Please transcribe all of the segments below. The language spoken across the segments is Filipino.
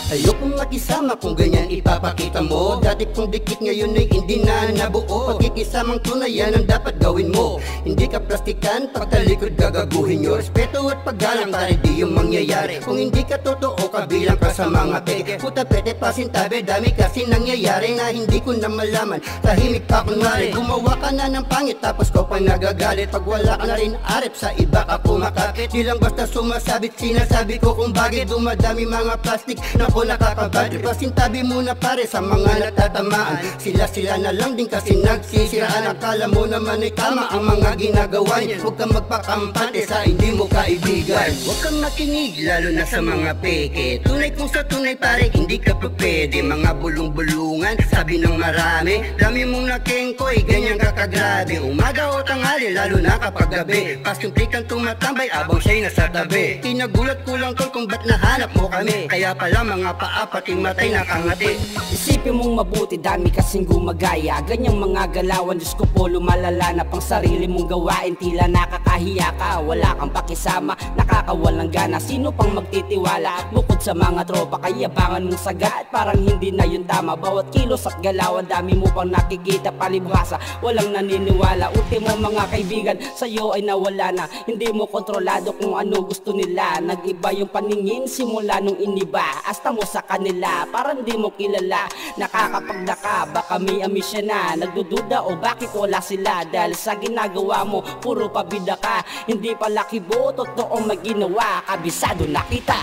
Ayokong makisama kung ganyan ipapakita mo. Dati kong dikit ngayon ay hindi na nabuo. Pagkikisamang tunay yan ang dapat gawin mo. Hindi ka plastikan, pagtalikod gagaguhin nyo. Respeto at paggalang para di yung mangyayari. Kung hindi ka totoo, kabilang ka sa mga peke. Puta pete pasintabi, dami kasi nangyayari na hindi ko na malaman. Tahimik pa kunwari, gumawa ka na ng pangit tapos ko pa nagagalit. Pag wala ka na rin arip, sa iba ka kumakapit. Di lang basta sumasabit, sinasabi ko kung bakit dumadami mga plastic na ko nakakabad. Pasintabi muna pare sa mga natatamaan. Sila na lang din kasi nagsisiraan. Akala mo naman ay tama ang mga ginagawa niya. Huwag kang magpakampante sa hindi mo kaibigan. Huwag kang makinig lalo na sa mga peke. Tunay kung sa tunay pare hindi ka pa pwede. Mga bulong-bulungan sabi ng marami. Dami mong nakengkoy ganyan kakagrabe. Umaga o tanghali lalo na kapag gabi. Pasimple kang tumatambay abang siya'y nasa tabi. Kinagulat ko lang tol kung ba't nahanap mo kami. Kaya pala mga paa pati matay nakangati. Isipin mong mabuti, dami kasing gumagaya. Ganyang mga galawan, Diyos ko po lumalala na pang sarili mong gawain. Tila nakakahiya ka, wala kang pakisama, nakakawalang gana. Sino pang magtitiwala? Bukod sa mga tropa, kayabangan mong saga at parang hindi na yun tama. Bawat kilos at galawan, dami mo pang nakikita palibhasa. Walang naniniwala, ultimo mga kaibigan, sa'yo ay nawala na. Hindi mo kontrolado kung ano gusto nila. Nag-iba yung paningin simula nung iniba. Asta mo sa kanila, parang di mo kilala. Nakakapagdaka, baka may amisya na. Nagdududa o bakit wala sila. Dahil sa ginagawa mo, puro pabida ka. Hindi pala kibo, totoong maginawa. Kabisado na kita.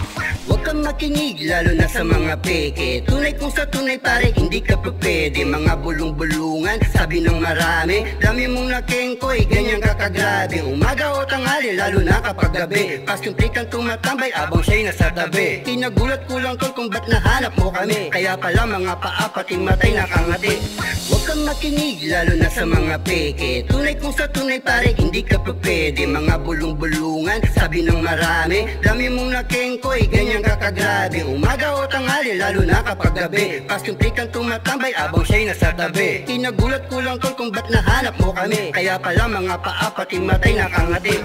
Huwag kang makinig lalo na sa mga peke. Tunay kung sa tunay pare hindi ka pa pwede. Mga bulong-bulungan sabi ng marami. Dami mong nakengkoy ganyan kakagrabe. Umaga o tanghali lalo na kapag gabi. Pasimple kang tumatambay abang siya'y nasa tabi. Kinagulat ko lang tol kung ba't nahanap mo kami. Kaya pala mga paa pati matay nakangati. Huwag kang makinig lalo na sa mga peke. Tunay kung sa tunay pare hindi ka pa pwede. Mga bulong-bulungan sabi ng marami. Dami mong nakengkoy ganyan kakagrabe. Umaga o tanghali lalo na kapag gabi. Pasimple kang tumatambay abang siya'y nasa tabi. Kinagulat ko lang tol kung ba't nahanap mo kami. Kaya pala mga paa pati matay nakangati.